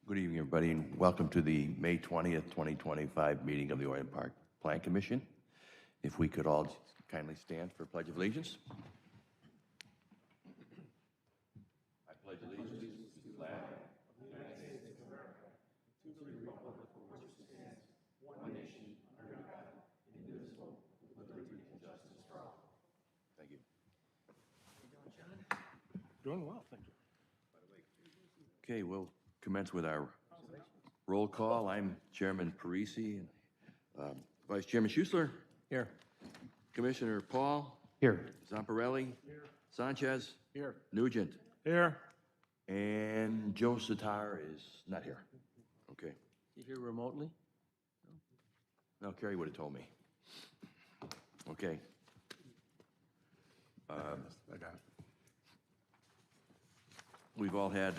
Good evening, everybody, and welcome to the May 20th, 2025 meeting of the Orland Park Plan Commission. If we could all kindly stand for Pledge of Allegiance. I pledge allegiance to the flag of the United States of America, to the republic for which it stands, one nation, under God, indivisible, with liberty and justice for all. Thank you. Doing well, thank you. Okay, we'll commence with our roll call. I'm Chairman Parisi, and Vice Chairman Schuessler. Here. Commissioner Paul. Here. Zamparelli. Here. Sanchez. Here. Nugent. Here. And Joe Sitar is not here. Okay. You here remotely? No, Kerry would have told me. Okay. I got it. We've all had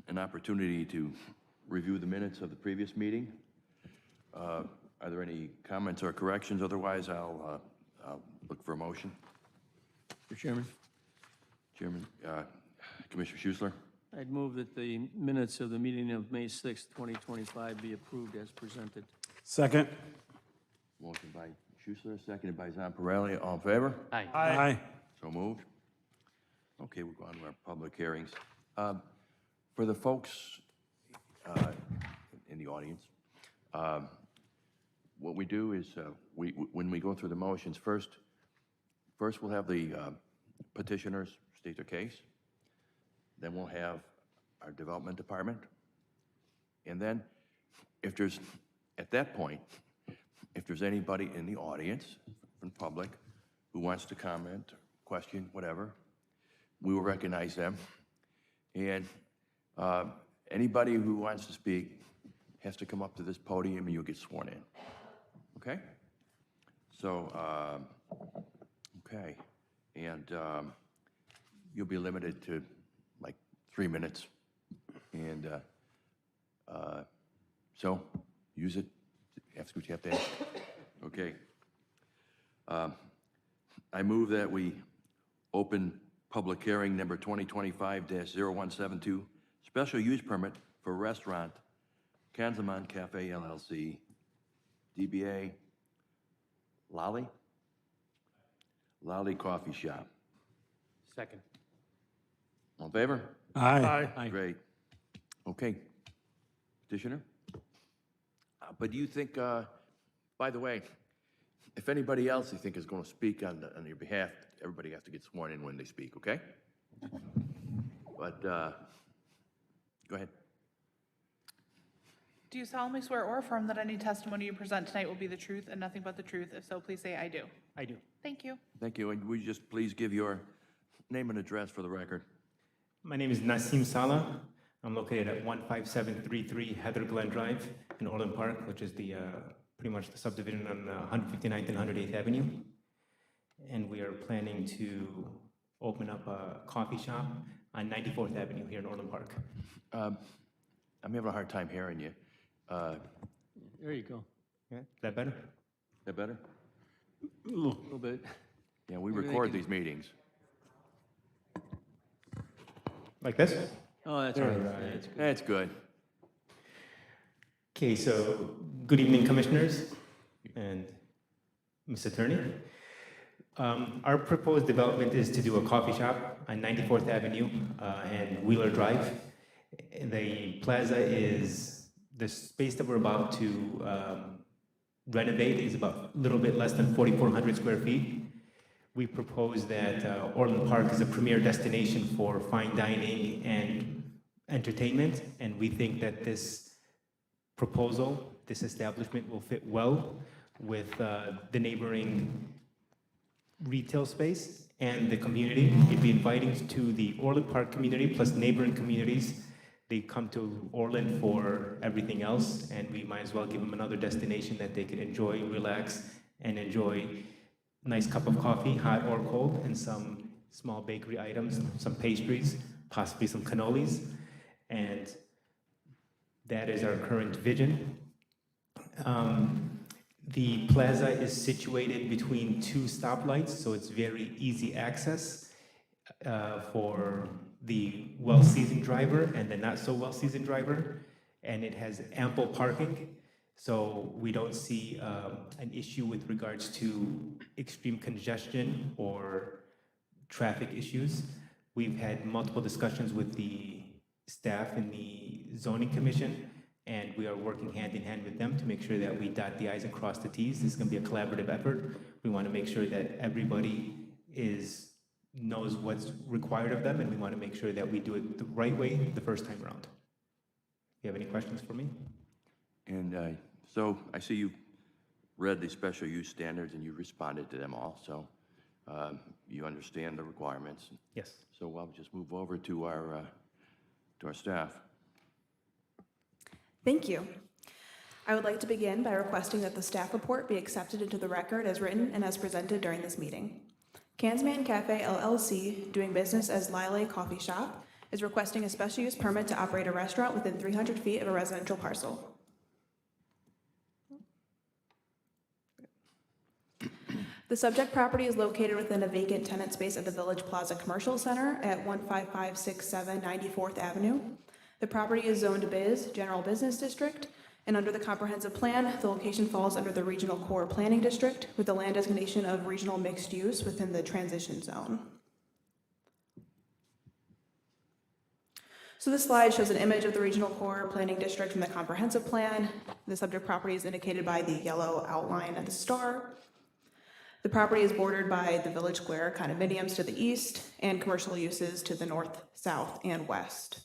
an opportunity to review the minutes of the previous meeting. Are there any comments or corrections? Otherwise, I'll look for a motion. Mr. Chairman, Commissioner Schuessler. I'd move that the minutes of the meeting of May 6th, 2025 be approved as presented. Second. Motion by Schuessler, seconded by Zamparelli. All in favor? Aye. Aye. So moved. Okay, we'll go on to our public hearings. For the folks in the audience, what we do is when we go through the motions, first we'll have the petitioners state their case. Then we'll have our development department. And then if there's, at that point, if there's anybody in the audience from public who wants to comment, question, whatever, we will recognize them. And anybody who wants to speak has to come up to this podium and you'll get sworn in. Okay? So, okay. And you'll be limited to like 3 minutes. And so use it. Ask what you have to ask. Okay. I move that we open public hearing number 2025-0172, special use permit for restaurant Kanzaman Cafe LLC, DBA Lolly Coffee Shop. Second. All in favor? Aye. Aye. Great. Okay. Petitioner? But do you think, by the way, if anybody else you think is going to speak on your behalf, everybody has to get sworn in when they speak, okay? But, go ahead. Do you solemnly swear or affirm that any testimony you present tonight will be the truth and nothing but the truth? If so, please say I do. I do. Thank you. Thank you. And would you just please give your name and address for the record? My name is Nassim Salah. I'm located at 15733 Heather Glen Drive in Orland Park, which is the pretty much the subdivision on 159th and 108th Avenue. And we are planning to open up a coffee shop on 94th Avenue here in Orland Park. I'm having a hard time hearing you. There you go. Yeah, is that better? Is that better? A little bit. Yeah, we Maybe they record can- these meetings. Like this? Oh, that's right. That's good. That's good. Okay, so good evening, commissioners and Ms. Attorney. Our proposed development is to do a coffee shop on 94th Avenue and Wheeler Drive. The plaza is, the space that we're about to renovate is about a little bit less than 4,400 square feet. We propose that Orland Park is a premier destination for fine dining and entertainment, and we think that this proposal, this establishment will fit well with the neighboring retail space and the community. It'd be inviting to the Orland Park community plus neighboring communities. They come to Orland for everything else, and we might as well give them another destination that they can enjoy, relax, and enjoy a nice cup of coffee, hot or cold, and some small bakery items, some pastries, possibly some cannolis. And that is our current vision. The plaza is situated between two stoplights, so it's very easy access for the well well-seasoned driver and the not so well-seasoned driver, and it has ample parking. So we don't see an issue with regards to extreme congestion or traffic issues. We've had multiple discussions with the staff in the zoning commission, and we are working hand in hand with them to make sure that we dot the i's and cross the t's. This is going to be a collaborative effort. We want to make sure that everybody knows what's required of them, and we want to make sure that we do it the right way the first time around. You have any questions for me? And so I see you read the special use standards and you responded to them all, so you understand the requirements. Yes. So I'll just move over to our staff. Thank you. I would like to begin by requesting that the staff report be accepted into the record as written and as presented during this meeting. Kansman Cafe LLC, doing business as Lyle Coffee Shop, is requesting a special use permit to operate a restaurant within 300 feet of a residential parcel. The subject property is located within a vacant tenant space at the Village Plaza Commercial Center at 15567 94th Avenue. The property is zoned Biz, General Business District, and under the comprehensive plan, the location falls under the Regional Core Planning District with the land designation of Regional Mixed Use within the transition zone. So this slide shows an image of the Regional Core Planning District from the comprehensive plan. The subject property is indicated by the yellow outline of the star. The property is bordered by the Village Square condominiums to the east and commercial uses to the north, south, and west.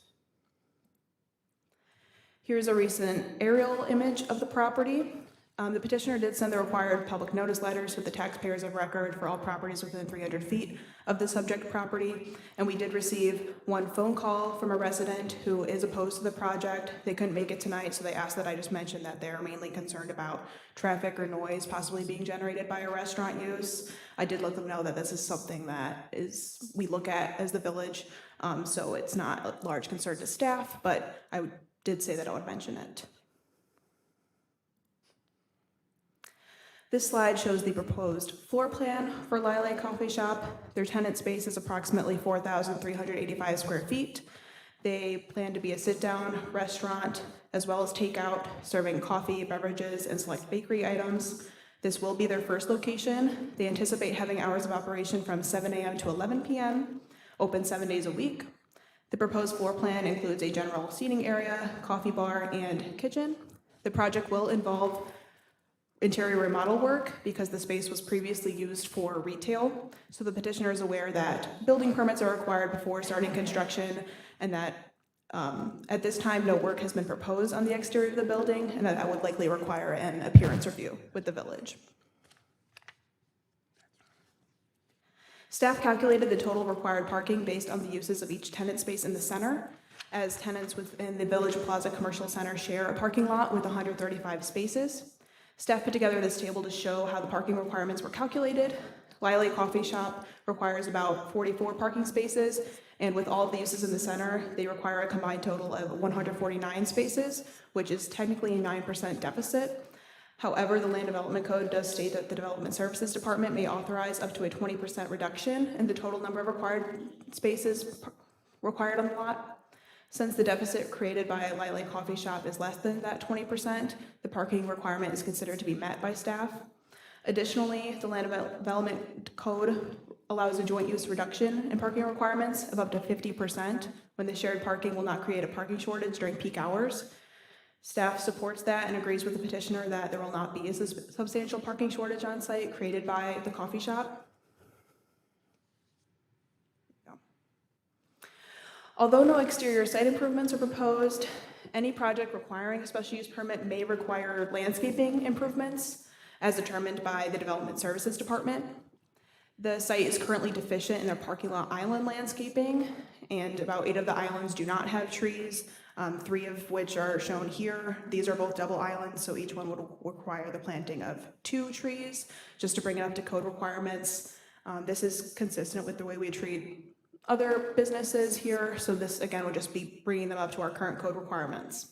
Here's a recent aerial image of the property. The petitioner did send the required public notice letters with the taxpayers of record for all properties within 300 feet of the subject property, and we did receive one phone call from a resident who is opposed to the project. They couldn't make it tonight, so they asked that I just mention that they're mainly concerned about traffic or noise possibly being generated by a restaurant use. I did let them know that this is something that we look at as the village, so it's not a large concern to staff, but I did say that I would mention it. This slide shows the proposed floor plan for Lyle Coffee Shop. Their tenant space is approximately 4,385 square feet. They plan to be a sit-down restaurant as well as takeout, serving coffee, beverages, and select bakery items. This will be their first location. They anticipate having hours of operation from 7 a.m. to 11 p.m., open 7 days a week. The proposed floor plan includes a general seating area, coffee bar, and kitchen. The project will involve interior remodel work because the space was previously used for retail. So the petitioner is aware that building permits are required before starting construction, and that at this time no work has been proposed on the exterior of the building, and that would likely require an appearance review with the village. Staff calculated the total required parking based on the uses of each tenant space in the center, as tenants within the Village Plaza Commercial Center share a parking lot with 135 spaces. Staff put together this table to show how the parking requirements were calculated. Lyle Coffee Shop requires about 44 parking spaces, and with all of the uses in the center, they require a combined total of 149 spaces, which is technically a 9% deficit. However, the Land Development Code does state that the Development Services Department may authorize up to a 20% reduction in the total number of required spaces required on the lot. Since the deficit created by Lyle Coffee Shop is less than that 20%, the parking requirement is considered to be met by staff. Additionally, the Land Development Code allows a joint use reduction in parking requirements of up to 50% when the shared parking will not create a parking shortage during peak hours. Staff supports that and agrees with the petitioner that there will not be a substantial parking shortage on site created by the coffee shop. Although no exterior site improvements are proposed, any project requiring a special use permit may require landscaping improvements as determined by the Development Services Department. The site is currently deficient in their parking lot island landscaping, and about 8 of the islands do not have trees, 3 of which are shown here. These are both double islands, so each one would require the planting of 2 trees, just to bring it up to code requirements. This is consistent with the way we treat other businesses here, so this again would just be bringing them up to our current code requirements.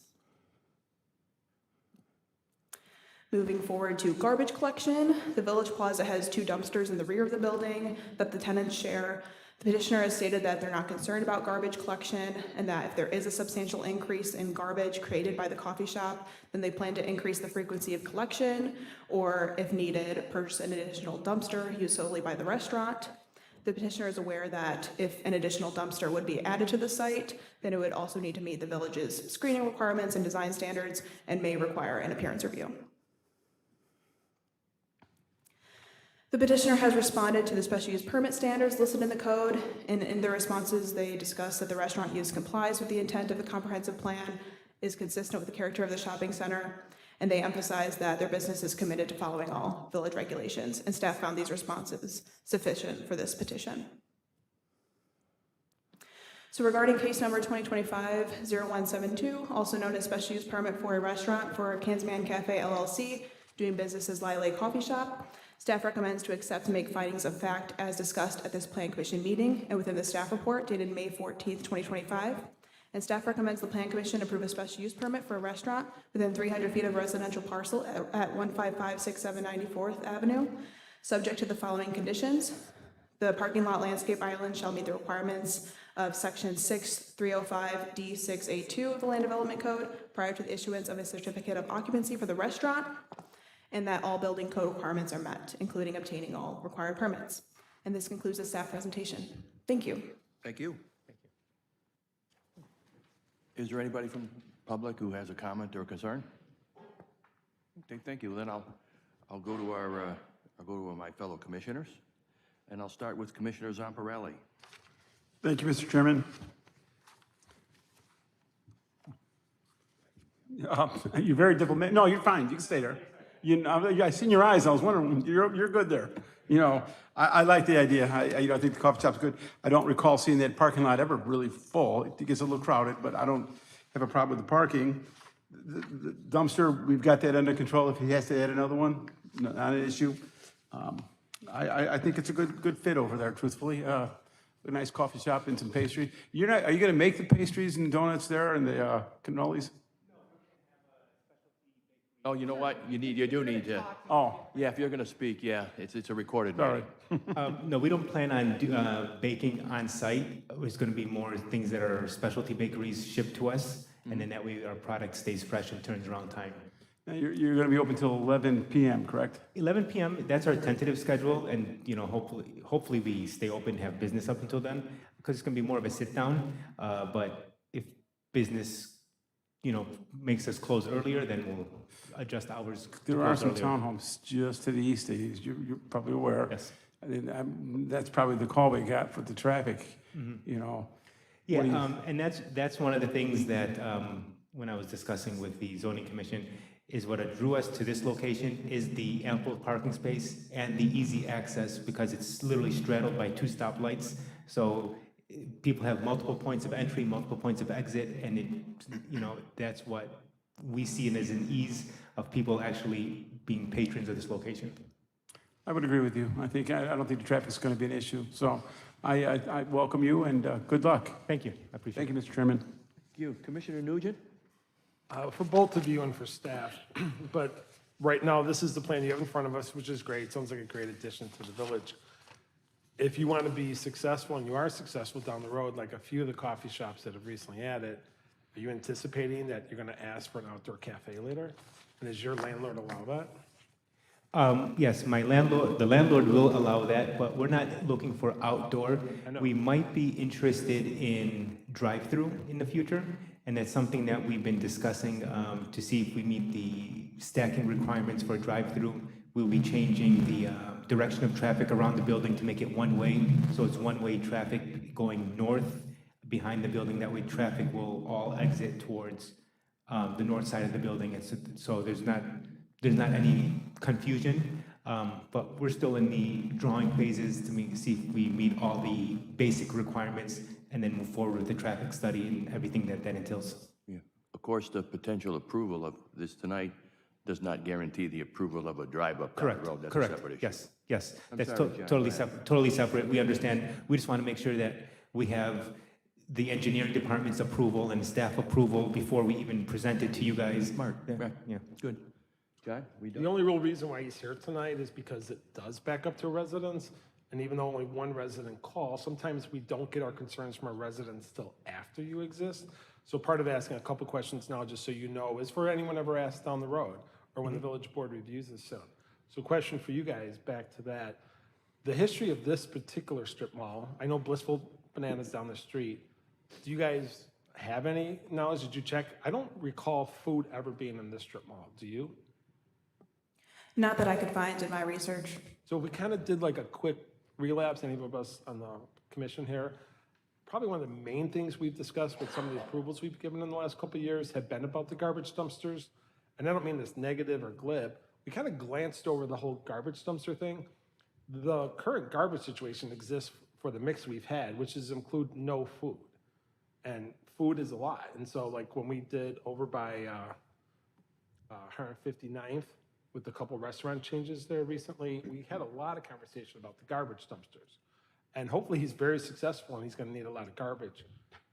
Moving forward to garbage collection, the Village Plaza has 2 dumpsters in the rear of the building that the tenants share. The petitioner has stated that they're not concerned about garbage collection and that if there is a substantial increase in garbage created by the coffee shop, then they plan to increase the frequency of collection or, if needed, purchase an additional dumpster used solely by the restaurant. The petitioner is aware that if an additional dumpster would be added to the site, then it would also need to meet the village's screening requirements and design standards and may require an appearance review. The petitioner has responded to the special use permit standards listed in the code, and in their responses, they discuss that the restaurant use complies with the intent of the comprehensive plan, is consistent with the character of the shopping center, and they emphasize that their business is committed to following all village regulations, and staff found these responses sufficient for this petition. So regarding case number 2025-0172, also known as special use permit for a restaurant for Kansman Cafe LLC, doing business as Lyle Coffee Shop, staff recommends to accept and make findings of fact as discussed at this Plan Commission meeting and within the staff report dated May 14th, 2025. And staff recommends the Plan Commission approve a special use permit for a restaurant within 300 feet of residential parcel at 15567 94th Avenue, subject to the following conditions. The parking lot landscape island shall meet the requirements of section 6305D682 of the Land Development Code prior to the issuance of a certificate of occupancy for the restaurant, and that all building code requirements are met, including obtaining all required permits. And this concludes the staff presentation. Thank you. Thank you. Is there anybody from public who has a comment or concern? Okay, thank you. Then I'll go to my fellow commissioners, and I'll start with Commissioner Zamparelli. Thank you, Mr. Chairman. You're very diplomatic. No, you're fine. You can stay there. I seen your eyes. I was wondering, you're good there. I like the idea. I think the coffee shop's good. I don't recall seeing that parking lot ever really full. It gets a little crowded, but I don't have a problem with the parking. The dumpster, we've got that under control. If he has to add another one, not an issue. I think it's a good fit over there, truthfully. A nice coffee shop and some pastry. Are you going to make the pastries and donuts there and the cannolis? Oh, you know what? You do need to. Oh, Yeah, if you're going to speak, yeah, it's a recorded sorry. meeting. No, we don't plan on baking on site. It's going to be more things that are specialty bakeries shipped to us, and then that way our product stays fresh and turns around time. Now, you're going to be open till 11 p.m., correct? 11 p.m., that's our tentative schedule, and hopefully we stay open, have business up until then, because it's going to be more of a sit-down, but if business, makes us close earlier, then we'll adjust hours. to There are close some earlier. townhomes just to the east of you, you're probably aware. Yes. That's probably the call we got for the traffic, Yeah, What do you- and that's one of the things that, when I was discussing with the zoning commission, is what drew us to this location is the ample parking space and the easy access, because it's literally straddled by 2 stoplights. So people have multiple points of entry, multiple points of exit, and that's what we see it as an ease of people actually being patrons of this location. I would agree with you. I don't think the traffic's going to be an issue. So I welcome you and good luck. Thank you, I appreciate Thank it. you, Mr. Chairman. Thank you. Commissioner Nugent? For both of you and for staff. But right now, this is the plan you have in front of us, which is great. Sounds like a great addition to the village. If you want to be successful, and you are successful down the road, like a few of the coffee shops that have recently added, are you anticipating that you're going to ask for an outdoor cafe later? And does your landlord allow that? Yes, the landlord will allow that, but we're not looking for outdoor. I know. We might be interested in drive-through in the future, and that's something that we've been discussing to see if we meet the stacking requirements for drive-through. We'll be changing the direction of traffic around the building to make it one-way, so it's one-way traffic going north behind the building. That way traffic will all exit towards the north side of the building, and so there's not any confusion, but we're still in the drawing phases to see if we meet all the basic requirements and then move forward with the traffic study and everything that entails. Yeah. Of course, the potential approval of this tonight does not guarantee the approval of a drive-up down Correct, the road. That's a correct, separate issue. yes. I'm That's sorry, John, totally go ahead. totally separate, we understand. We just want to make sure that we have the engineering department's approval and staff approval before we even present it to you guys. Smart, right. Yeah. Good. John, we The done? only real reason why he's here tonight is because it does back up to a residence. And even though only one resident calls, sometimes we don't get our concerns from our residents till after you exist. So part of asking a couple questions now, just so you know, is for anyone ever asked down the road or when the village board reviews this soon. So question for you guys, back to that. The history of this particular strip mall, I know Blissful Bananas down the street. Do you guys have any knowledge? Did you check? I don't recall food ever being in this strip mall. Do you? Not that I could find in my research. So we kind of did like a quick relapse, any of us on the commission here. Probably one of the main things we've discussed with some of the approvals we've given in the last couple of years have been about the garbage dumpsters. And I don't mean this negative or glib. We kind of glanced over the whole garbage dumpster thing. The current garbage situation exists for the mix we've had, which is include no food. And food is a lot. And so like when we did over by 159th with a couple restaurant changes there recently, we had a lot of conversation about the garbage dumpsters. And hopefully he's very successful and he's gonna need a lot of garbage.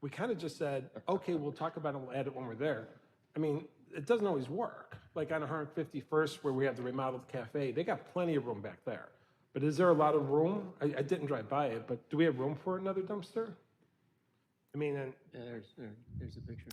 We kind of just said, okay, we'll talk about it, we'll add it when we're there. I mean, it doesn't always work. Like on 151st where we have the remodeled cafe, they got plenty of room back there. But is there a lot of room? I didn't drive by it, but do we have room for another dumpster? I mean, and Yeah, there's a picture.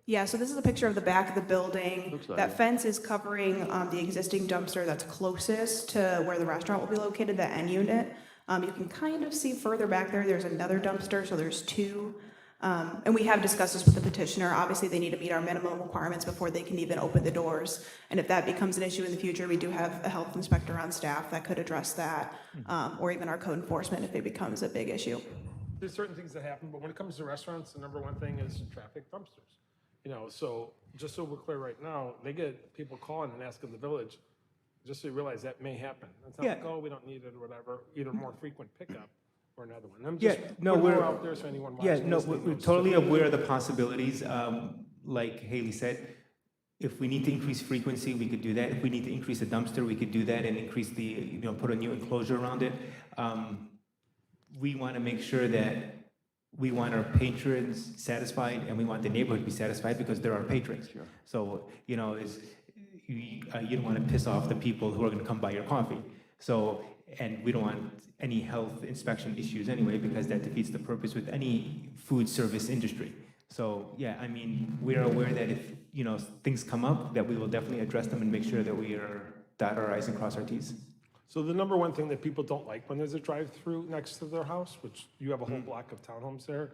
Yeah, so this is a picture of the back of the building. Looks like That it. fence is covering the existing dumpster that's closest to where the restaurant will be located, the end unit. You can kind of see further back there, there's another dumpster, so there's two. And we have discussed this with the petitioner. Obviously, they need to meet our minimum requirements before they can even open the doors. And if that becomes an issue in the future, we do have a health inspector on staff that could address that, or even our code enforcement if it becomes a big issue. there's certain things that happen, but when it comes to restaurants, the number one thing is traffic dumpsters. You know, so just so we're clear right now, they get people calling and asking the village, just so you realize that may happen. It's not Yeah. like, oh, we don't need it or whatever, either more frequent pickup or another one. I'm Yeah, just no, putting more we're- out there so anyone Yeah, watching. no, listening we're knows. totally aware of the possibilities. Like Haley said, if we need to increase frequency, we could do that. If we need to increase the dumpster, we could do that and increase the, you know, put a new enclosure around it. We want to make sure that we want our patrons satisfied and we want the neighborhood to be satisfied because they're our patrons. So, you know, you don't want to piss off the people who are going to come buy your coffee. So, and we don't want any health inspection issues anyway, because that defeats the purpose with any food service industry. So, yeah, I mean, we are aware that if, you know, things come up, that we will definitely address them and make sure that we are dot our i's and cross our t's. So the number one thing that people don't like when there's a drive-through next to their house, which you have a whole block of townhomes there,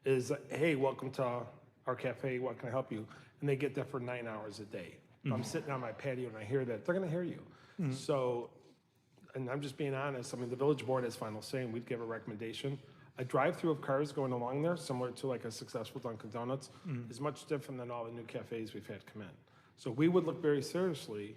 is, hey, welcome to our cafe, what can I help you? And they get there for 9 hours a day. If I'm sitting on my patio and I hear that, they're gonna hear you. So, and I'm just being honest, I mean, the village board has final say, and we'd give a recommendation. A drive-through of cars going along there, similar to like a successful Dunkin' Donuts, is much different than all the new cafes we've had come in. So we would look very seriously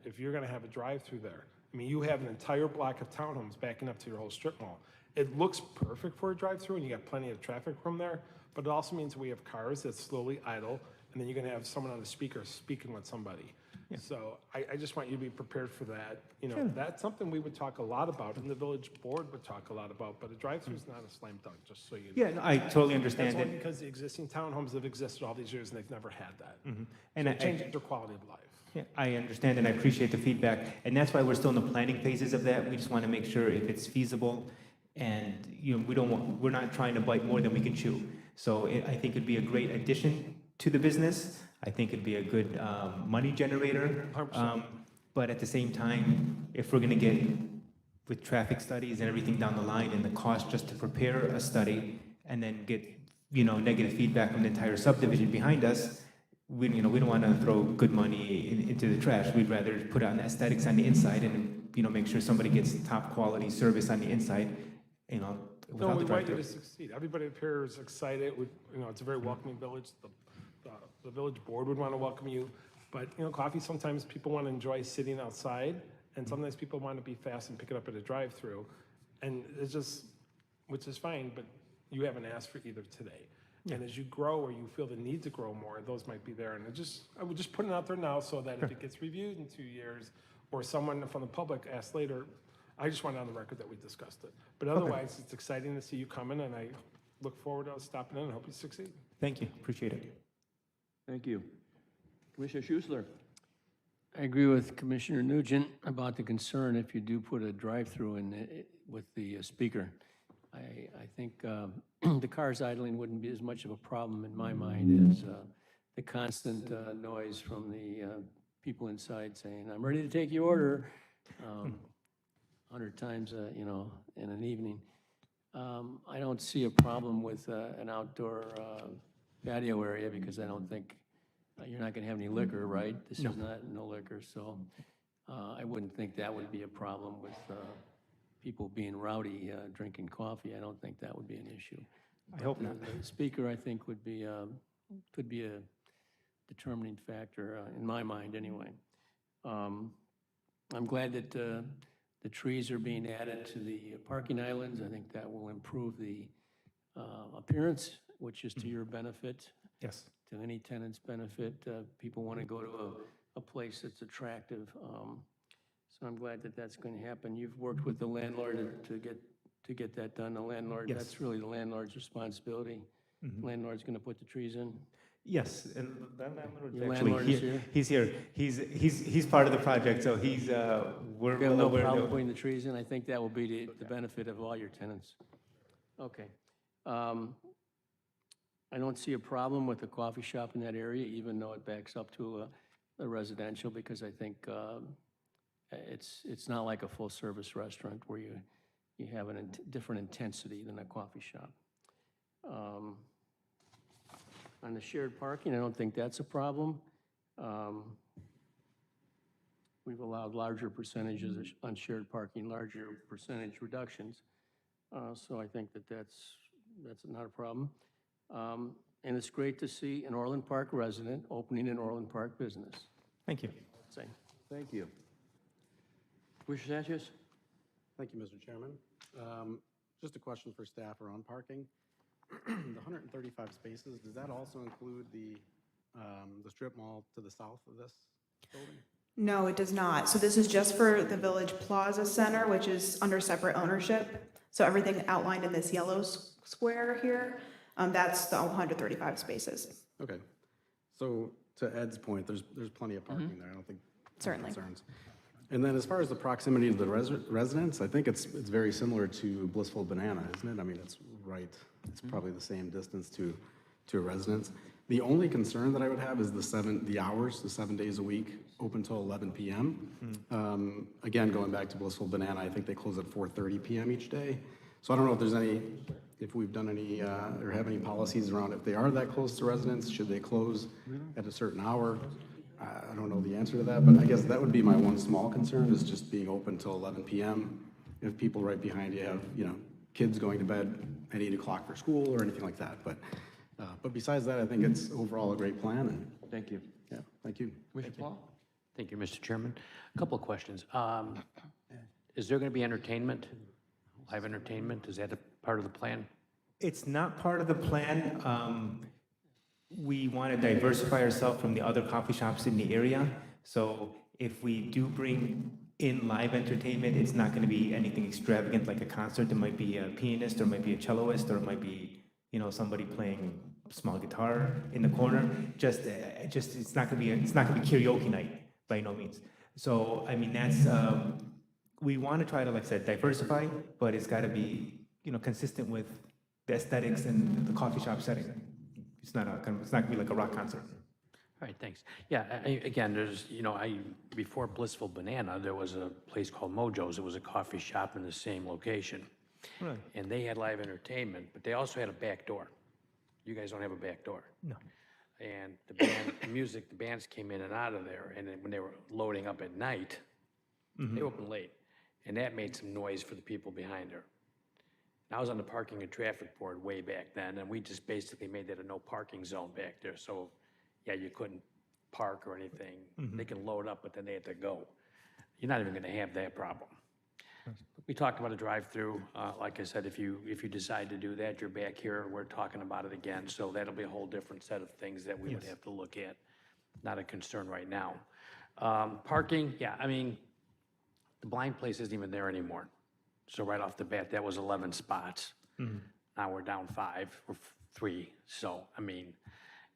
if you're gonna have a drive-through there. I mean, you have an entire block of townhomes backing up to your whole strip mall. It looks perfect for a drive-through, and you got plenty of traffic from there, but it also means we have cars that slowly idle, and then you're gonna have someone on the speaker speaking with somebody. So I just want you to be prepared for that. You know, that's something we would talk a lot about, and the village board would talk a lot about, but a drive-through is not a slam dunk, just so you know. Yeah, no, I totally That's understand only it. because the existing townhomes have existed all these years, and they've never had that. And So I- it changes their quality of life. Yeah, I understand and I appreciate the feedback, and that's why we're still in the planning phases of that. We just want to make sure if it's feasible, and you know, we're not trying to bite more than we can chew. So I think it'd be a great addition to the business. I think it'd be a good money generator. 100%. But at the same time, if we're going to get with traffic studies and everything down the line, and the cost just to prepare a study and then get, you know, negative feedback from the entire subdivision behind us, we don't want to throw good money into the trash. We'd rather put on the aesthetics on the inside and, you know, make sure somebody gets top quality service on the inside, you know, No, without we the want you drive-through. to succeed. Everybody up here is excited. You know, it's a very welcoming village. The village board would want to welcome you. But, you know, coffee, sometimes people want to enjoy sitting outside, and sometimes people want to be fast and pick it up at a drive-through. And it's just, which is fine, but you haven't asked for either today. And as you grow or you feel the need to grow more, those might be there. And I would just put it out there now so that if it gets reviewed in 2 years, or someone from the public asks later, I just want it on the record that we discussed it. But otherwise, it's exciting to see you coming, and I look forward to stopping in and hope you succeed. Thank you, appreciate it. Thank you. Commissioner Schussler? I agree with Commissioner Nugent about the concern if you do put a drive-through in with the speaker. I think the cars idling wouldn't be as much of a problem in my mind as the constant noise from the people inside saying, "I'm ready to take your order," 100 times, you know, in an evening. I don't see a problem with an outdoor patio area because I don't think you're not going to have any liquor, right? This is not no liquor, so I wouldn't think that would be a problem with people being rowdy, drinking coffee. I don't think that would be an issue. I hope not. The speaker, I think, would be, could be a determining factor, in my mind, anyway. I'm glad that the trees are being added to the parking islands. I think that will improve the appearance, which is to your benefit, Yes. to any tenant's benefit. People want to go to a place that's attractive. So I'm glad that that's going to happen. You've worked with the landlord to get that done. The landlord, Yes. that's really the landlord's responsibility. Landlord's going to put the trees in. Yes, and that landlord Your actually landlord is here? He's here. He's part of the project, so he's we're We have well no aware problem of putting the trees in. I think that will be to the benefit of all your tenants. Okay. I don't see a problem with the coffee shop in that area, even though it backs up to a residential, because I think it's not like a full-service restaurant where you have a different intensity than a coffee shop. On the shared parking, I don't think that's a problem. We've allowed larger percentages on shared parking, larger percentage reductions. So I think that that's not a problem. And it's great to see an Orland Park resident opening an Orland Park business. Thank you. Same. Thank you. Commissioner Sanchez? Thank you, Mr. Chairman. Just a question for staff around parking. The 135 spaces, does that also include the strip mall to the south of this building? No, it does not. So this is just for the Village Plaza Center, which is under separate ownership. So everything outlined in this yellow square here, that's the 135 spaces. Okay. So to Ed's point, there's plenty of parking there. I don't think there's Certainly. concerns. And then as far as the proximity to the residents, I think it's very similar to Blissful Banana, isn't it? I mean, it's right. It's probably the same distance to a residence. The only concern that I would have is the hours, the 7 days a week, open till 11 p.m. Again, going back to Blissful Banana, I think they close at 4:30 p.m. each day. So I don't know if we've done any, or have any policies around if they are that close to residents, should they close at a certain hour? I don't know the answer to that, but I guess that would be my one small concern, is just being open till 11 p.m. If people right behind you have, kids going to bed at 8 o'clock for school or anything like that. But besides that, I think it's overall a great plan, and Thank you. yeah, thank you. Commissioner Paul? Thank you, Mr. Chairman. A couple of questions. Is there going to be entertainment, live entertainment? Is that a part of the plan? It's not part of the plan. We want to diversify ourselves from the other coffee shops in the area. So if we do bring in live entertainment, it's not going to be anything extravagant like a concert. It might be a pianist, or it might be a celloist, or it might be, somebody playing small guitar in the corner. Just it's not going to be karaoke night by no means. So I mean, that's we want to try to, like I said, diversify, but it's got to be consistent with the aesthetics and the coffee shop setting. It's not going to be like a rock concert. All right, thanks. Yeah, again, there's, before Blissful Banana, there was a place called Mojo's. It was a coffee shop in the same location. Right. And they had live entertainment, but they also had a back door. You guys don't have a back door. No. And the bands came in and out of there, and then when they were loading up at night, they opened late, and that made some noise for the people behind her. And I was on the parking and traffic board way back then, and we just basically made that a no parking zone back there, so, yeah, you couldn't park or anything. They can load up, but then they had to go. You're not even gonna have that problem. We talked about a drive-through. Like I said, if you decide to do that, you're back here, we're talking about it again, so that'll be a whole different set of things that we would have to look at. Not a concern right now. Parking, yeah, I mean, the blind place isn't even there anymore. So right off the bat, that was 11 spots. Now we're down 5 or 3. So, I mean,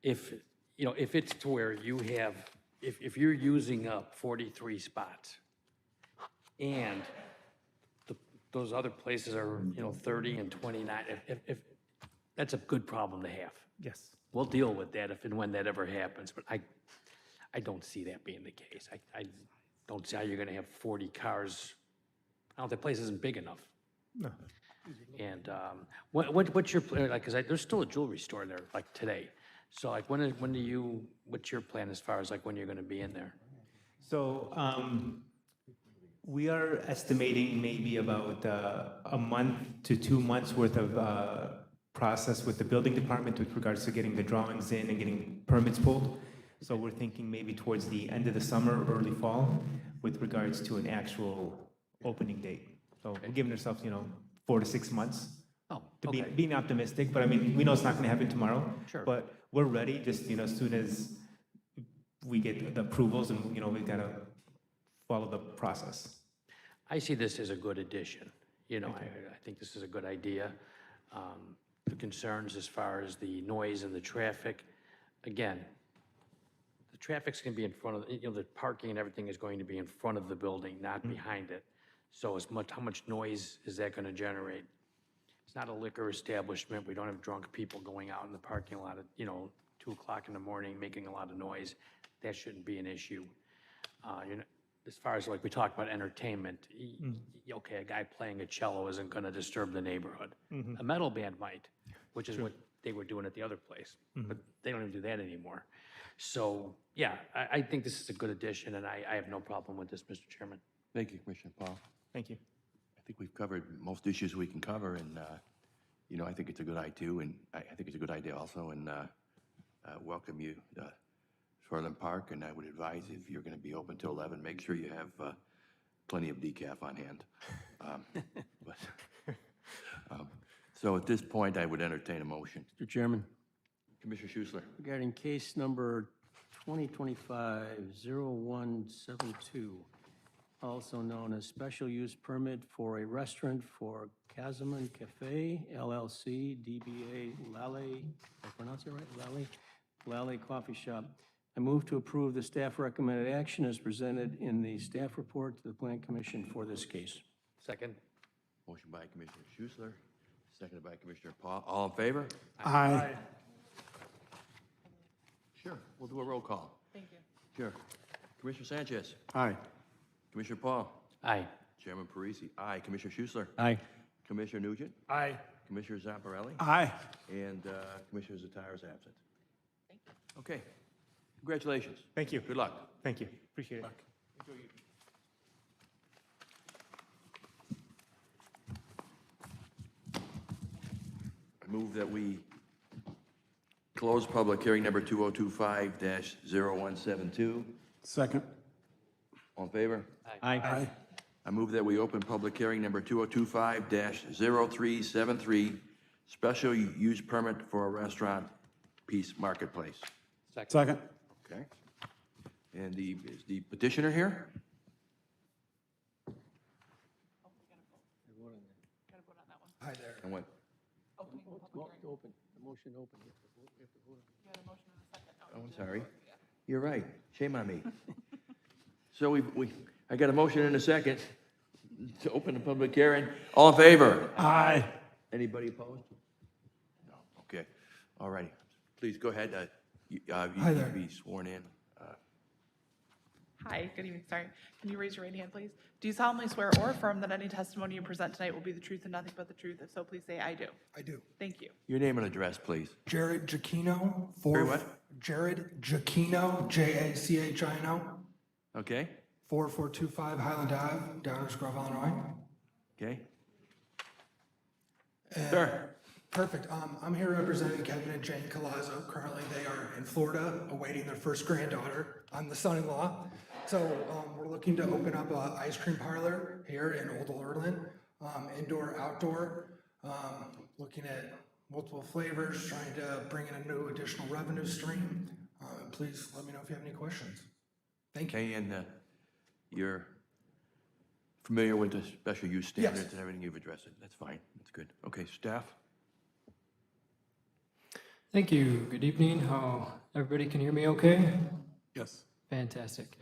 if it's to where you have if you're using up 43 spots and those other places are, 30 and 29, if, that's a good problem to have. Yes. We'll deal with that if and when that ever happens, but I don't see that being the case. I don't see how you're gonna have 40 cars. I don't, the place isn't big enough. No. And what's your, like, cause there's still a jewelry store there, like today. So like, what's your plan as far as like when you're gonna be in there? So we are estimating maybe about a month to 2 months worth of process with the building department with regards to getting the drawings in and getting permits pulled. So we're thinking maybe towards the end of the summer, early fall, with regards to an actual opening date. So we're giving ourselves, 4 to 6 months. Oh, To okay. being optimistic, but I mean, we know it's not gonna happen tomorrow. Sure. But we're ready, just, as soon as we get the approvals and, we gotta follow the process. I see this as a good addition. I think this is a good idea. The concerns as far as the noise and the traffic, again, the traffic's gonna be in front of, the parking and everything is going to be in front of the building, not behind it. So how much noise is that gonna generate? It's not a liquor establishment. We don't have drunk people going out in the parking lot at, 2 o'clock in the morning, making a lot of noise. That shouldn't be an issue. As far as like we talked about entertainment, okay, a guy playing a cello isn't gonna disturb the neighborhood. A metal band might, which is what they were doing at the other place, but they don't even do that anymore. So, yeah, I think this is a good addition, and I have no problem with this, Mr. Chairman. Thank you, Commissioner Paul. Thank you. I think we've covered most issues we can cover, and, I think it's a good idea too, and I think it's a good idea also, and welcome you to Orland Park, and I would advise if you're gonna be open till 11, make sure you have plenty of decaf on hand. So at this point, I would entertain a motion. Mr. Chairman, Commissioner Schussler. regarding case number 2025-0172, also known as special use permit for a restaurant for Casaman Cafe LLC, DBA Lale, I pronounce it right? Lale Coffee Shop. I move to approve the staff recommended action as presented in the staff report to the Plan Commission for this case. Second? Motion by Commissioner Schussler, seconded by Commissioner Paul. All in favor? Aye. Sure, we'll do a roll call. Thank you. Sure. Commissioner Sanchez. Aye. Commissioner Paul. Aye. Chairman Parisi. Aye. Commissioner Schussler. Aye. Commissioner Nugent. Aye. Commissioner Zamparelli. Aye. And Commissioner Zatara is absent. Okay. Congratulations. Thank you. Good luck. Thank you. Appreciate it. I move that we close public hearing number 2025-0172. Second. All in favor? Aye. I move that we open public hearing number 2025-0373, special use permit for a restaurant, Peace Marketplace. Second. Okay. And is the petitioner here? Gotta vote on that one. And what? Opening the public hearing. Open, the motion open. We have to vote. You had a motion and a second. Oh, I'm sorry. You're right. Shame on me. So I got a motion and a second to open the public hearing. All in favor? Aye. Anybody opposed? No. Okay. All righty. Please go ahead. You Hi need there. to be sworn in. Hi, good evening, sorry. Can you raise your right hand, please? Do you solemnly swear or affirm that any testimony you present tonight will be the truth and nothing but the truth? If so, please say, I do. I do. Thank you. Your name and address, please. Jared Giacchino. Very what? Jared Giacchino, Jachino, Okay? 4425 Highland Ave, Downers Grove, Illinois. Okay? And- Sir. Perfect. I'm here representing Kevin and Jane Colazzo. Currently, they are in Florida awaiting their first granddaughter. I'm the son-in-law. So we're looking to open up an ice cream parlor here in Old Orland, indoor, outdoor, looking at multiple flavors, trying to bring in a new additional revenue stream. Please let me know if you have any questions. Thank you. Okay, and you're familiar with the special use Yes. standards and everything, you've addressed it. That's fine. That's good. Okay, staff? Thank you. Good evening. How everybody can hear me okay? Yes. Fantastic.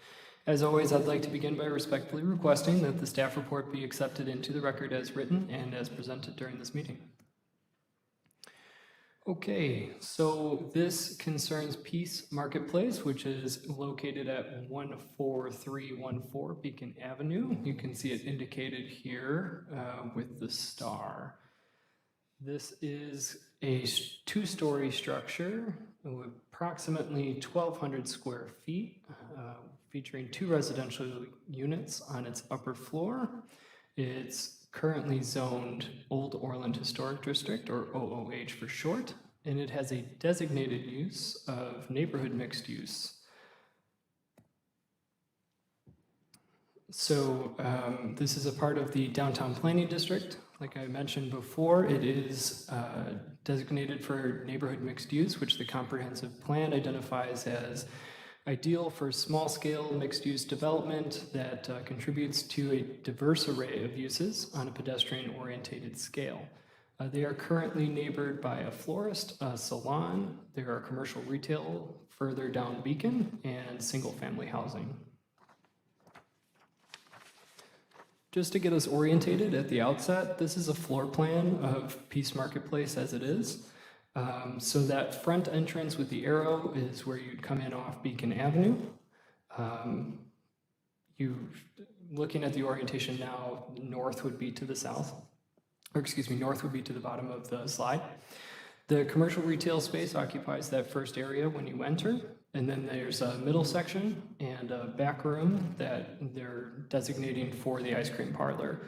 As always, I'd like to begin by respectfully requesting that the staff report be accepted into the record as written and as presented during this meeting. Okay, so this concerns Peace Marketplace, which is located at 14314 Beacon Avenue. You can see it indicated here with the star. This is a two-story structure with approximately 1,200 square feet, featuring 2 residential units on its upper floor. It's currently zoned Old Orland Historic District, or OOH for short, and it has a designated use of neighborhood mixed use. So this is a part of the Downtown Planning District. Like I mentioned before, it is designated for neighborhood mixed use, which the comprehensive plan identifies as ideal for small-scale mixed-use development that contributes to a diverse array of uses on a pedestrian-oriented scale. They are currently neighbored by a florist, a salon, there are commercial retail further down Beacon, and single-family housing. Just to get us orientated at the outset, this is a floor plan of Peace Marketplace as it is. So that front entrance with the arrow is where you'd come in off Beacon Avenue. Looking at the orientation now, north would be to the south, or excuse me, north would be to the bottom of the slide. The commercial retail space occupies that first area when you enter, and then there's a middle section and a back room that they're designating for the ice cream parlor.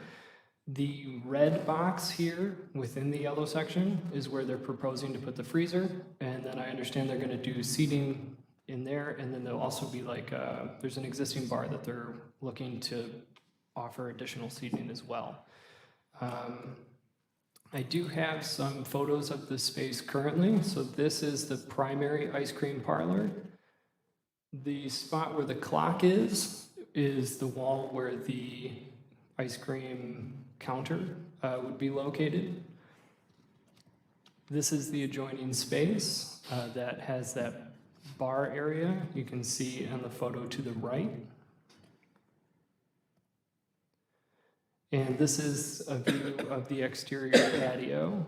The red box here within the yellow section is where they're proposing to put the freezer, and then I understand they're going to do seating in there, and then there'll also be like there's an existing bar that they're looking to offer additional seating as well. I do have some photos of the space currently. So this is the primary ice cream parlor. The spot where the clock is the wall where the ice cream counter would be located. This is the adjoining space that has that bar area. You can see on the photo to the right. And this is a view of the exterior patio.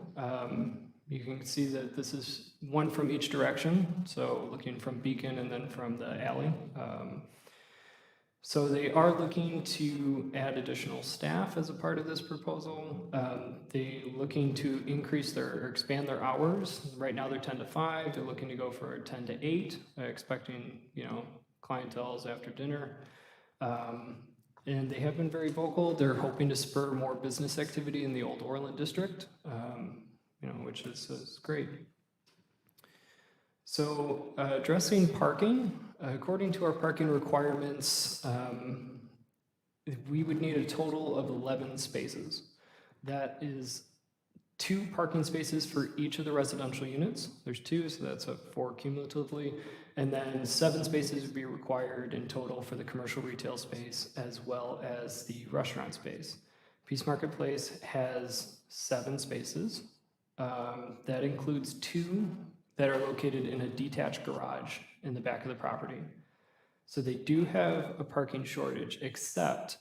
You can see that this is one from each direction, so looking from Beacon and then from the alley. So they are looking to add additional staff as a part of this proposal. They're looking to increase or expand their hours. Right now they're 10 to 5. They're looking to go for 10 to 8, expecting, clientele after dinner. And they have been very vocal. They're hoping to spur more business activity in the Old Orland district, which is great. So addressing parking, according to our parking requirements, we would need a total of 11 spaces. That is 2 parking spaces for each of the residential units. There's 2, so that's 4 cumulatively. And then 7 spaces would be required in total for the commercial retail space as well as the restaurant space. Peace Marketplace has 7 spaces. That includes 2 that are located in a detached garage in the back of the property. So they do have a parking shortage, except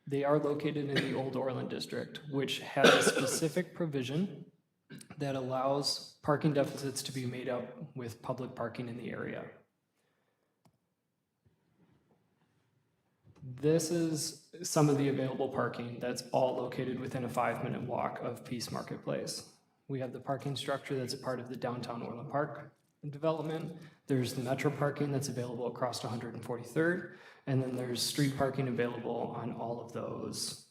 they are located in the Old Orland district, which has a specific provision that allows parking deficits to be made up with public parking in the area. This is some of the available parking that's all located within a 5-minute walk of Peace Marketplace. We have the parking structure that's a part of the downtown Orland Park development. There's the metro parking that's available across 143rd, and then there's street parking available on all of those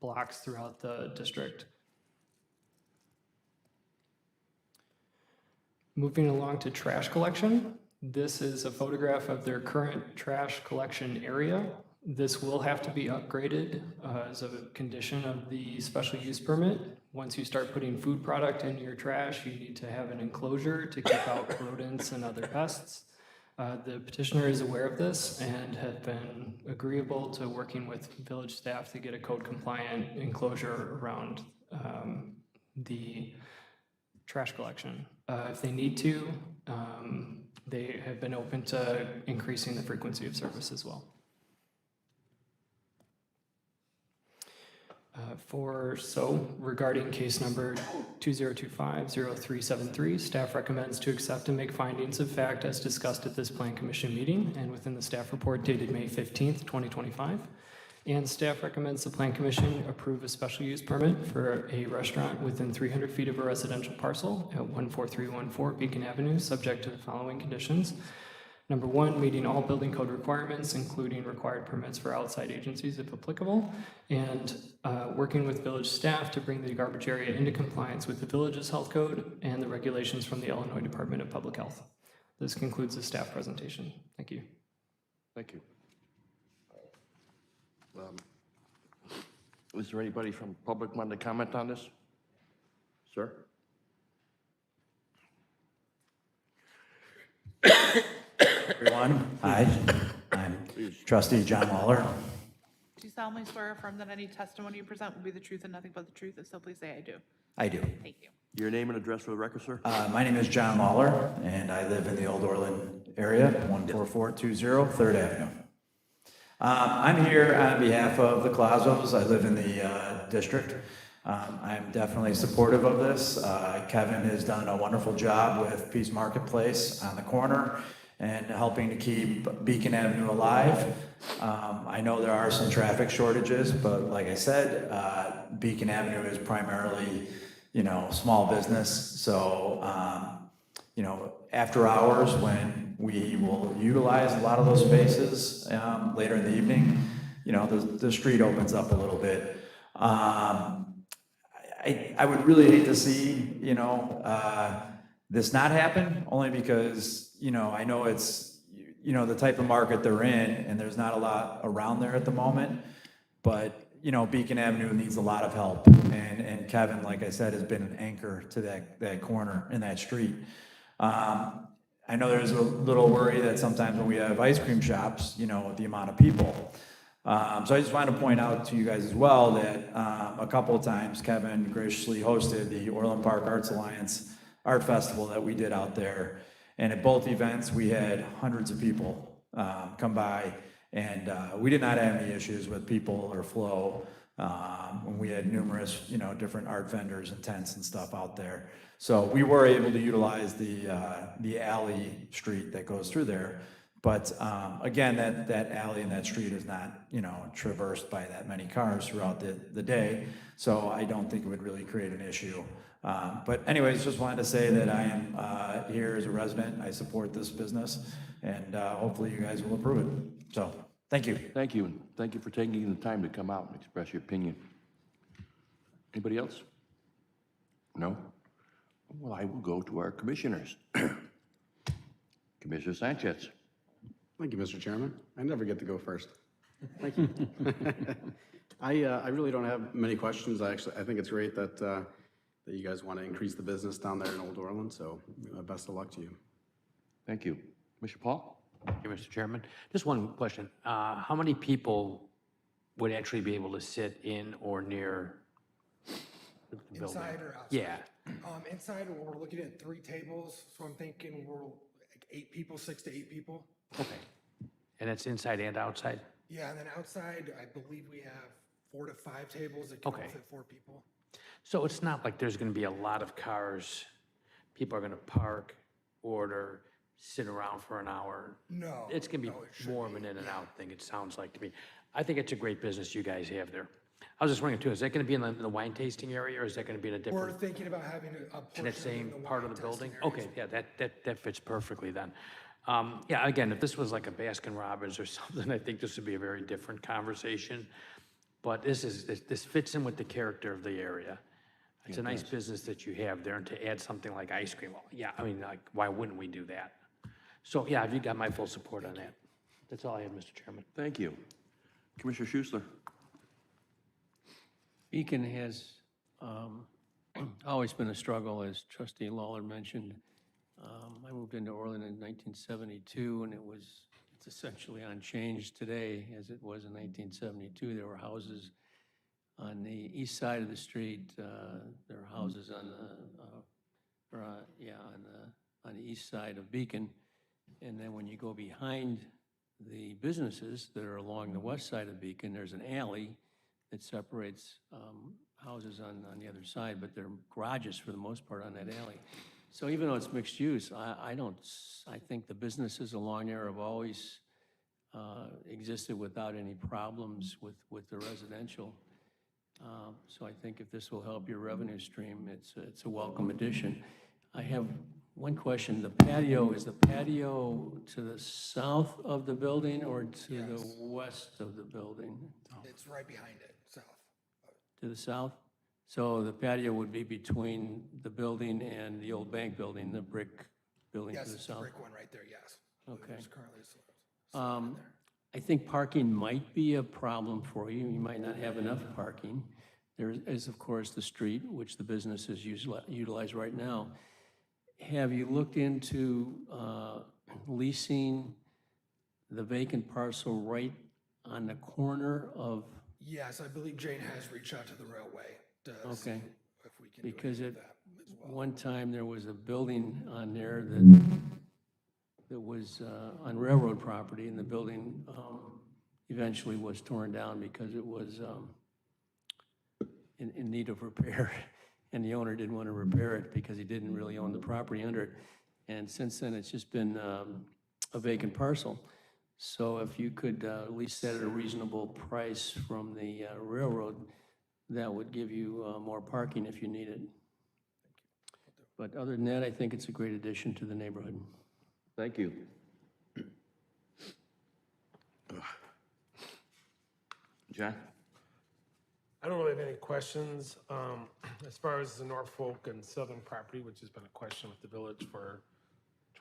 blocks throughout the district. Moving along to trash collection. This is a photograph of their current trash collection area. This will have to be upgraded as a condition of the special use permit. Once you start putting food product in your trash, you need to have an enclosure to keep out rodents and other pests. The petitioner is aware of this and have been agreeable to working with village staff to get a code compliant enclosure around the trash collection. If they need to, they have been open to increasing the frequency of service as well. Regarding case number 2025-0373, staff recommends to accept and make findings of fact as discussed at this Plan Commission meeting and within the staff report dated May 15th, 2025. And staff recommends the Plan Commission approve a special use permit for a restaurant within 300 feet of a residential parcel at 14314 Beacon Avenue, subject to the following conditions. Number one, meeting all building code requirements, including required permits for outside agencies if applicable, and working with village staff to bring the garbage area into compliance with the village's health code and the regulations from the Illinois Department of Public Health. This concludes the staff presentation. Thank you. Thank you. Is there anybody from public wanting to comment on this? Sir? Everyone, hi, I'm trustee John Waller. Do you solemnly swear or affirm that any testimony you present will be the truth and nothing but the truth? If so, please say I do. I do. Thank you. Your name and address for the record, sir? My name is John Waller, and I live in the Old Orland area, 14420 3rd Avenue. I'm here on behalf of the Colazos. I live in the district. I'm definitely supportive of this. Kevin has done a wonderful job with Peace Marketplace on the corner and helping to keep Beacon Avenue alive. I know there are some traffic shortages, but like I said, Beacon Avenue is primarily, small business. So, after hours when we will utilize a lot of those spaces later in the evening, the street opens up a little bit. I would really hate to see, this not happen, only because, I know it's, the type of market they're in, and there's not a lot around there at the moment, but, Beacon Avenue needs a lot of help, and Kevin, like I said, has been an anchor to that corner in that street. I know there's a little worry that sometimes when we have ice cream shops, with the amount of people. So I just wanted to point out to you guys as well that a couple of times Kevin graciously hosted the Orland Park Arts Alliance Art Festival that we did out there. And at both events, we had hundreds of people come by, and we did not have any issues with people or flow. When we had numerous, different art vendors and tents and stuff out there. So we were able to utilize the alley street that goes through there. But again, that alley and that street is not, traversed by that many cars throughout the day. So I don't think it would really create an issue. But anyways, just wanted to say that I am here as a resident. I support this business, and hopefully you guys will approve it. So, thank you. Thank you, and thank you for taking the time to come out and express your opinion. Anybody else? No? Well, I will go to our commissioners. Commissioner Sanchez. Thank you, Mr. Chairman. I never get to go first. Thank you. I really don't have many questions. I think it's great that you guys want to increase the business down there in Old Orland, so best of luck to you. Thank you. Commissioner Paul? Thank you, Mr. Chairman. Just one question. How many people would actually be able to sit in or near the building? Inside or outside? Yeah. Inside, we're looking at 3 tables, so I'm thinking we're like 8 people, 6 to 8 people. Okay. And it's inside and outside? Yeah, and then outside, I believe we have 4 to 5 tables that can all Okay. fit 4 people. So it's not like there's going to be a lot of cars, people are going to park, order, sit around for an hour. No. It's going to no, be it shouldn't more of an in and out thing, it sounds like to me. I think it's a great business you guys have there. I was just wondering too, is that going to be in the wine tasting area, or is that going to be in a We're different, thinking about having a in portion that in same the part of wine the building? testing areas. Okay, yeah, that fits perfectly then. Yeah, again, if this was like a Baskin Robbins or something, I think this would be a very different conversation. But this fits in with the character of the area. It's a nice business that you have there, and to add something like ice cream, well, yeah, I mean, like, why wouldn't we do that? So, yeah, you got my full support on that. That's all I have, Mr. Chairman. Thank you. Commissioner Schussler? Beacon has always been a struggle, as trustee Lawler mentioned. I moved into Orland in 1972, and it's essentially unchanged today as it was in 1972. There were houses on the east side of the street. There are houses on the east side of Beacon, And then when you go behind the businesses that are along the west side of Beacon, there's an alley that separates houses on the other side, but they're garages for the most part on that alley. So even though it's mixed use, I think the businesses along there have always existed without any problems with the residential. So I think if this will help your revenue stream, it's a welcome addition. I have one question. The patio, is the patio to the south of the building or to the west of the building? It's right behind it, south. To the south? So the patio would be between the building and the old bank building, the brick building to Yes, the it's the south? brick one right there, yes. Okay. There's currently a I think parking might be a problem for you. You might not have enough parking. There is, of course, the street, which the businesses utilize right now. Have you looked into leasing the vacant parcel right on the corner of? Yes, I believe Jane has reached out to the railway to see Okay. if we can do Because anything at with that as well. one time, there was a building on there that was on railroad property, and the building eventually was torn down because it was in need of repair, and the owner didn't want to repair it because he didn't really own the property under it. And since then, it's just been a vacant parcel. So if you could at least set at a reasonable price from the railroad, that would give you more parking if you need it. But other than that, I think it's a great addition to the neighborhood. Thank you. John? I don't really have any questions. As far as the Norfolk and Southern property, which has been a question with the village for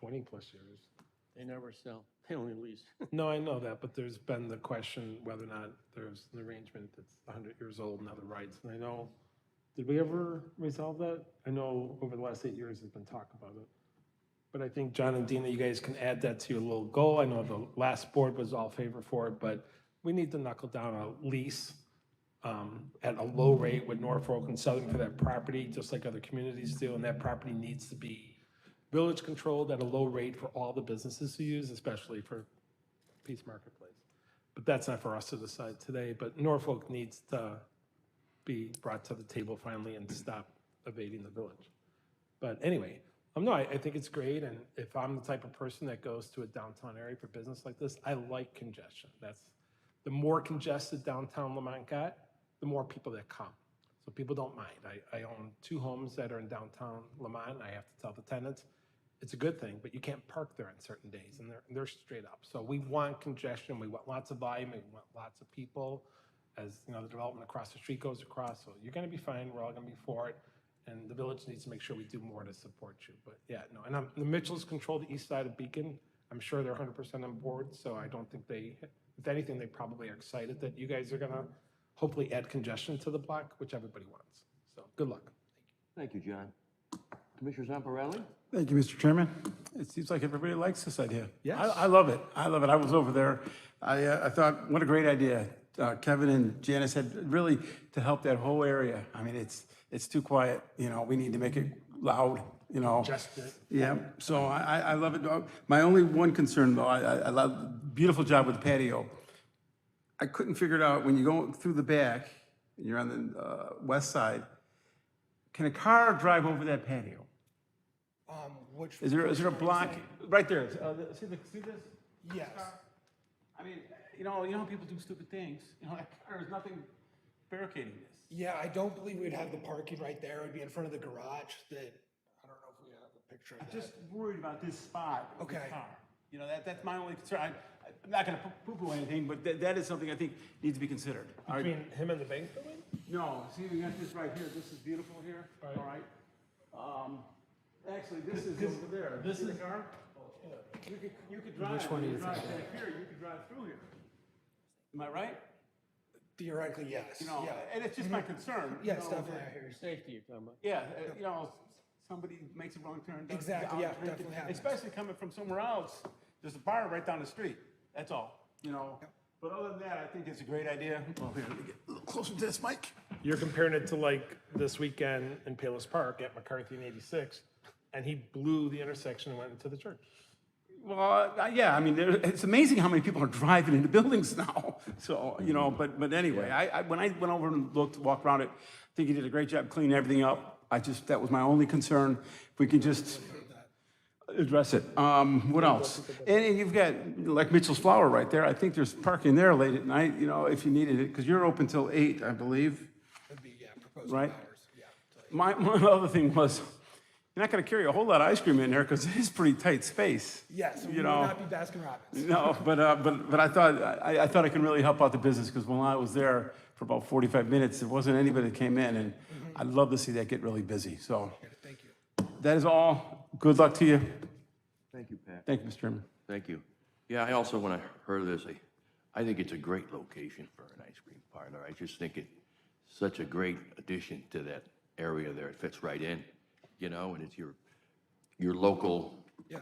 20+ years. They never sell, they only lease. No, I know that, but there's been the question whether or not there's an arrangement that's 100 years old and other rights. And I know, did we ever resolve that? I know over the last 8 years there's been talk about it. But I think John and Dina, you guys can add that to your little goal. I know the last board was all favor for it, but we need to knuckle down a lease at a low rate with Norfolk and Southern for that property, just like other communities do. And that property needs to be village controlled at a low rate for all the businesses to use, especially for Peace Marketplace. But that's not for us to decide today, but Norfolk needs to be brought to the table finally and stop evading the village. But anyway, no, I think it's great, and if I'm the type of person that goes to a downtown area for business like this, I like congestion. That's, the more congested downtown Lamont got, the more people that come. So people don't mind. I own 2 homes that are in downtown Lamont. I have to tell the tenants, it's a good thing, but you can't park there on certain days, and they're straight up. So we want congestion, we want lots of volume, we want lots of people, as you know, the development across the street goes across. So you're gonna be fine, we're all gonna be for it, and the village needs to make sure we do more to support you. But yeah, no, and the Mitchells control the east side of Beacon. I'm sure they're 100% on board, so I don't think they, if anything, they probably are excited that you guys are gonna hopefully add congestion to the block, which everybody wants. So good luck. Thank you, John. Commissioner Zamparelli? Thank you, Mr. Chairman. It seems like everybody likes this idea. Yes. I love it. I love it. I was over there. I thought, what a great idea. Kevin and Janice had really to help that whole area. I mean, it's too quiet, you know, we need to make it loud, you know. Just it. Yeah, so I love it. My only one concern though, I love, beautiful job with the patio. I couldn't figure it out, when you go through the back, and you're on the west side, can a car drive over that patio? Which? Is there a block, right there, see this? Yes. I mean, you know people do stupid things, you know, there's nothing barricading this. Yeah, I don't believe we'd have the parking right there. It would be in front of the garage that, I don't know if we have a picture of I'm that. just worried about this spot with the Okay. car. You know, that's my only concern. I'm not gonna poo-poo anything, but that is something I think needs to be considered. All right? Between him and the bank building? No, see, we got this right here. This is beautiful here, all right? Actually, this is over there. this See the is- car? You could drive. Which one do you drive think? back here, you could drive through here. Am I right? Theoretically, yes. You know, Yeah. and it's just my concern. you Yes, know, definitely, that- I hear you. Safety you're talking about. Yeah, you know, somebody makes a wrong turn. does- Exactly, yeah, out drinking, definitely happens. Especially coming from somewhere else. There's a bar right down the street. That's all, you know? But other than that, I think it's a great idea. Well, here, let me get a little closer to this mic. You're comparing it to like this weekend in Palos Park at McCarthy and 86, and he blew the intersection and went into the church. Well, yeah, I mean, it's amazing how many people are driving into buildings now. So, you know, but anyway, when I went over and walked around it, I think you did a great job cleaning everything up. That was my only concern. If we could just address it. What else? And you've got, like Mitchell's Flower right there. I think there's parking there late at night, you know, if you needed it, because you're open till 8, I believe. That'd be, yeah, proposed Right. hours, yeah. My other thing was, you're not going to carry a whole lot of ice cream in there because it is pretty tight space. Yes, we You will know. not be Baskin Robbins. No, but I thought I could really help out the business because when I was there for about 45 minutes, there wasn't anybody that came in, and I'd love to see that get really busy. So Thank you. that is all. Good luck to you. Thank you, Pat. Thank you, Mr. Chairman. Thank you. Yeah, I also, when I heard of this, I think it's a great location for an ice cream parlor. I just think it's such a great addition to that area there. It fits right in, you know, and it's your local, Yeah.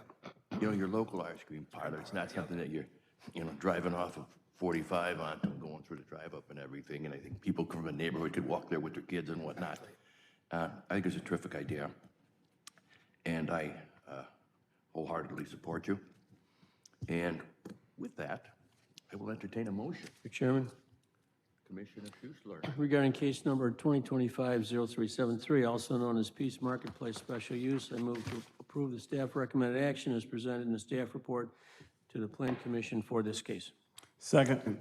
you know, your local ice cream parlor. It's not something that you're, you know, driving off of 45 onto and going through the drive-up and everything. And I think people from the neighborhood could walk there with their kids and whatnot. I think it's a terrific idea. And I wholeheartedly support you. And with that, I will entertain a motion. Mr. Chairman, Commissioner Schuessler. regarding case number 2025-0373, also known as Peace Marketplace Special Use, I move to approve the staff recommended action as presented in the staff report to the Plan Commission for this case. Second.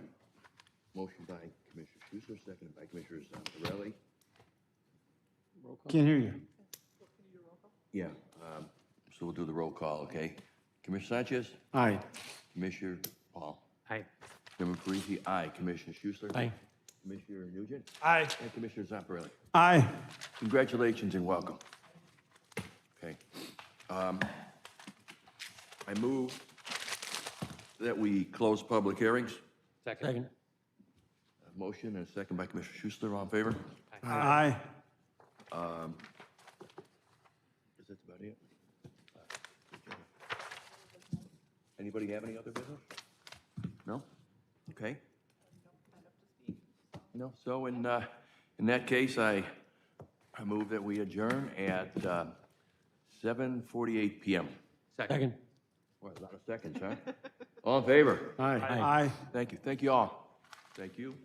Motion by Commissioner Schuessler, seconded by Commissioner Zamparelli. Can't hear you. Yeah, so we'll do the roll call, okay? Commissioner Sanchez? Aye. Commissioner Paul? Aye. Commissioner Parisi? Aye. Commissioner Schuessler? Aye. Commissioner Nugent? Aye. And Commissioner Zamparelli? Aye. Congratulations and welcome. Okay. I move that we close public hearings. Second. A motion and a second by Commissioner Schuessler. All in favor? Aye. Is that about it? Anybody have any other business? No? Okay. No, so in that case, I move that we adjourn at 7:48 PM. Second. Well, a lot of seconds, huh? All in favor? Aye. Thank you all. Thank you.